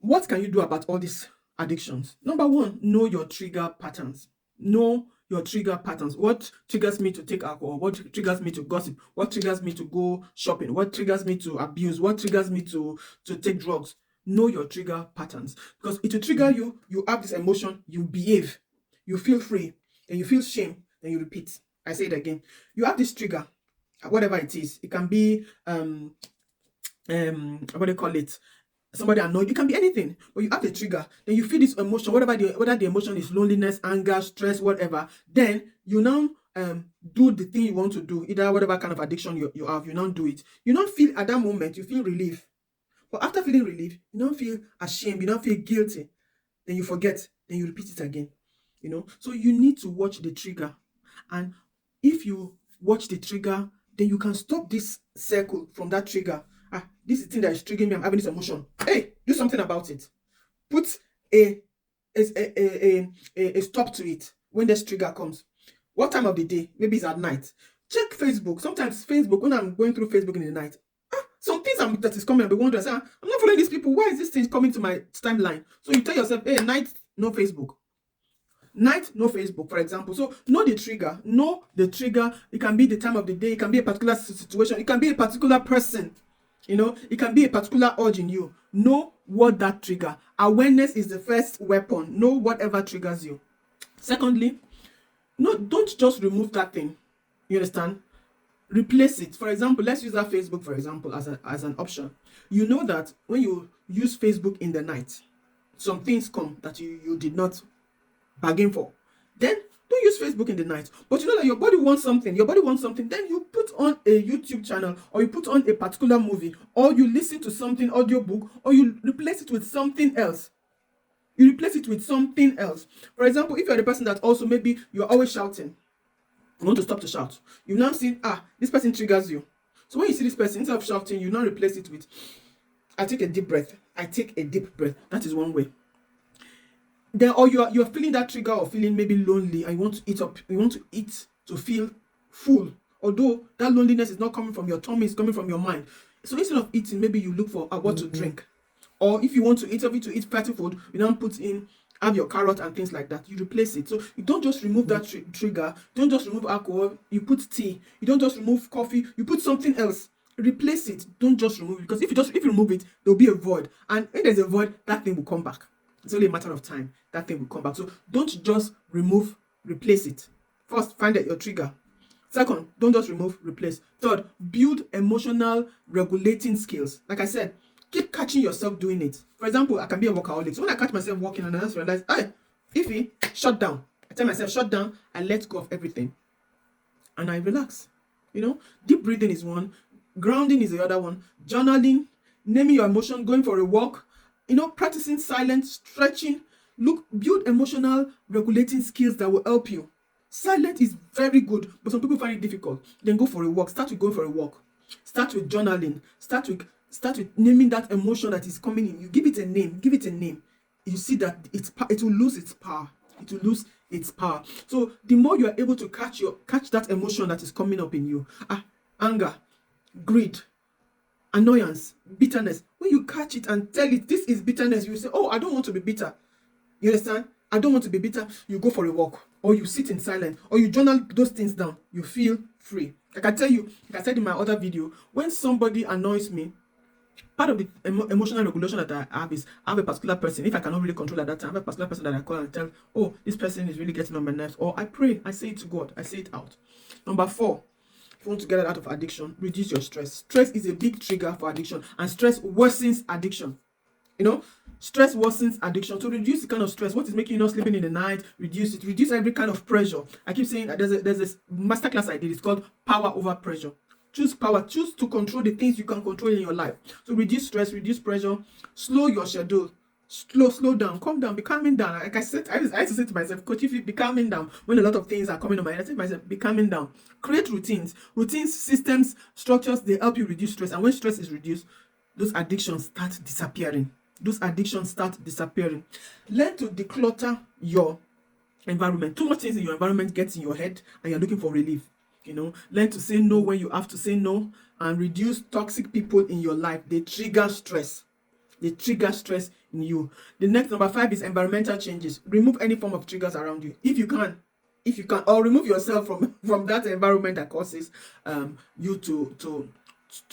what can you do about all these addictions? Number one, know your trigger patterns. Know your trigger patterns. What triggers me to take alcohol? What triggers me to gossip? What triggers me to go shopping? What triggers me to abuse? What triggers me to take drugs? Know your trigger patterns, because it will trigger you. You have this emotion, you behave, you feel free, then you feel shame, then you repeat. I say it again. You have this trigger, whatever it is. It can be what do you call it? Somebody annoyed. It can be anything, but you have the trigger. Then you feel this emotion, whether the emotion is loneliness, anger, stress, whatever. Then you now do the thing you want to do, either whatever kind of addiction you have. You now do it. You now feel at that moment, you feel relief. But after feeling relief, you don't feel ashamed, you don't feel guilty. Then you forget, then you repeat it again. So you need to watch the trigger. And if you watch the trigger, then you can stop this circle from that trigger. This is the thing that is triggering me. I'm having this emotion. Hey, do something about it. Put a stop to it when this trigger comes. What time of the day? Maybe it's at night. Check Facebook. Sometimes Facebook, when I'm going through Facebook in the night, some things that is coming, I'll be wondering, I'm not following these people. Why is this thing coming to my timeline? So you tell yourself, hey, night, no Facebook. Night, no Facebook, for example. So know the trigger. Know the trigger. It can be the time of the day. It can be a particular situation. It can be a particular person. It can be a particular urge in you. Know what that trigger. Awareness is the first weapon. Know whatever triggers you. Secondly, don't just remove that thing. You understand? Replace it. For example, let's use that Facebook, for example, as an option. You know that when you use Facebook in the night, some things come that you did not bargain for. Then don't use Facebook in the night. But you know that your body wants something. Then you put on a YouTube channel, or you put on a particular movie, or you listen to something, audiobook, or you replace it with something else. For example, if you're the person that also maybe you're always shouting, you want to stop to shout. You now see, this person triggers you. So when you see this person, instead of shouting, you now replace it with, I take a deep breath. That is one way. Then, or you're feeling that trigger of feeling maybe lonely, and you want to eat to feel full, although that loneliness is not coming from your tummy, it's coming from your mind. So instead of eating, maybe you look for what to drink. Or if you want to eat fatty food, you don't have your carrot and things like that. You replace it. So you don't just remove that trigger. You don't just remove alcohol. You put tea. You don't just remove coffee. You put something else. Replace it. Don't just remove it, because if you remove it, there'll be a void. And when there's a void, that thing will come back. It's only a matter of time. That thing will come back. So don't just remove, replace it. First, find out your trigger. Second, don't just remove, replace. Third, build emotional regulating skills. Like I said, keep catching yourself doing it. For example, I can be a workaholic. So when I catch myself walking and I just realize, Ify, shut down. I tell myself, shut down. I let go of everything. And I relax. Deep breathing is one. Grounding is the other one. Journaling, naming your emotion, going for a walk, practicing silence, stretching. Build emotional regulating skills that will help you. Silence is very good, but some people find it difficult. Then go for a walk. Start with going for a walk. Start with journaling. Start with naming that emotion that is coming in. You give it a name. You see that it will lose its power. So the more you are able to catch that emotion that is coming up in you, anger, greed, annoyance, bitterness. When you catch it and tell it, this is bitterness, you say, I don't want to be bitter. You understand? I don't want to be bitter. You go for a walk, or you sit in silence, or you journal those things down. You feel free. Like I tell you, like I said in my other video, when somebody annoys me, part of the emotional regulation that I have is I have a particular person. If I cannot really control at that time, I have a particular person that I call and tell, this person is really getting on my nerves. Or I pray, I say it to God, I say it out. Number 4, if you want to get out of addiction, reduce your stress. Stress is a big trigger for addiction, and stress worsens addiction. Stress worsens addiction. So reduce the kind of stress. What is making you not sleeping in the night? Reduce it. Reduce every kind of pressure. I keep saying that there's this masterclass I did. It's called Power Over Pressure. Choose power. Choose to control the things you can control in your life. So reduce stress, reduce pressure, slow your schedule. Slow down, calm down, be calming down. Like I said, I used to say to myself, Coach, if you be calming down when a lot of things are coming on my head, I say to myself, be calming down. Create routines, systems, structures. They help you reduce stress. And when stress is reduced, those addictions start disappearing. Learn to declutter your environment. Too much things in your environment gets in your head, and you're looking for relief. Learn to say no when you have to say no, and reduce toxic people in your life. They trigger stress. They trigger stress in you. The next, number 5, is environmental changes. Remove any form of triggers around you if you can. Or remove yourself from that environment that causes you to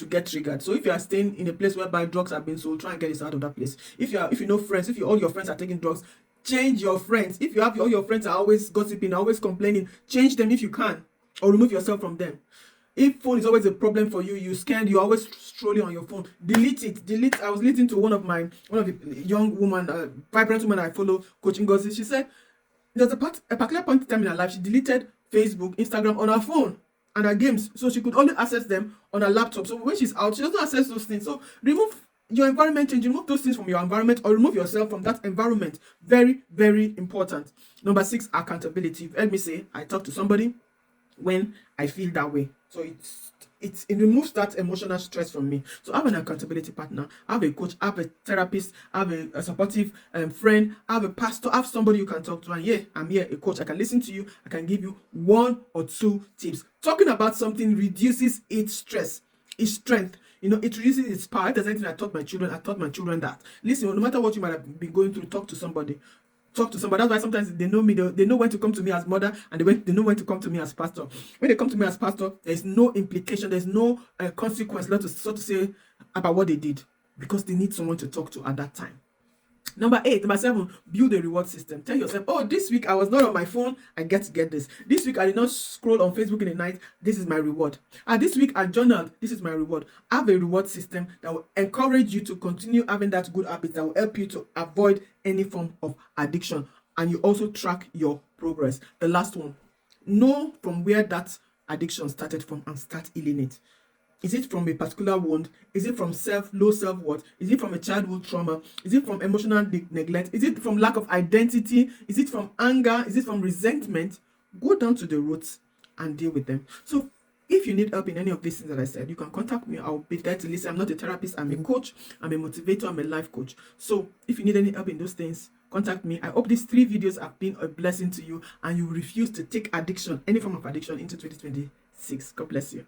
get triggered. So if you are staying in a place whereby drugs are being sold, try and get this out of that place. If you know friends, if all your friends are taking drugs, change your friends. If you have all your friends are always gossiping, always complaining, change them if you can, or remove yourself from them. If phone is always a problem for you, you're always scrolling on your phone, delete it. I was listening to one of the young woman, vibrant woman I follow, Coach Ngozi. She said there's a particular point in time in her life she deleted Facebook, Instagram on her phone and her games, so she could only access them on her laptop. So when she's out, she doesn't access those things. So remove your environment change, remove those things from your environment, or remove yourself from that environment. Very, very important. Number 6, accountability. You've heard me say I talk to somebody when I feel that way. So it removes that emotional stress from me. So I have an accountability partner, I have a coach, I have a therapist, I have a supportive friend, I have a pastor, I have somebody you can talk to. And yeah, I'm here, a coach. I can listen to you. I can give you 1 or 2 tips. Talking about something reduces its stress, its strength. It reduces its power. There's anything I taught my children that. Listen, no matter what you might have been going through, talk to somebody. That's why sometimes they know me. They know when to come to me as mother, and they know when to come to me as pastor. When they come to me as pastor, there's no implication, there's no consequence, so to say, about what they did, because they need someone to talk to at that time. Number 7, build a reward system. Tell yourself, oh, this week I was not on my phone, I get to get this. This week I did not scroll on Facebook in the night, this is my reward. And this week I journaled, this is my reward. Have a reward system that will encourage you to continue having that good habit, that will help you to avoid any form of addiction. And you also track your progress. The last one, know from where that addiction started from and start healing it. Is it from a particular wound? Is it from low self-worth? Is it from a childhood trauma? Is it from emotional neglect? Is it from lack of identity? Is it from anger? Is it from resentment? Go down to the roots and deal with them. So if you need help in any of these things that I said, you can contact me. I'll be there to listen. I'm not a therapist. I'm a coach. I'm a motivator. I'm a life coach. So if you need any help in those things, contact me. I hope these 3 videos have been a blessing to you and you refuse to take addiction, any form of addiction, into 2026. God bless you.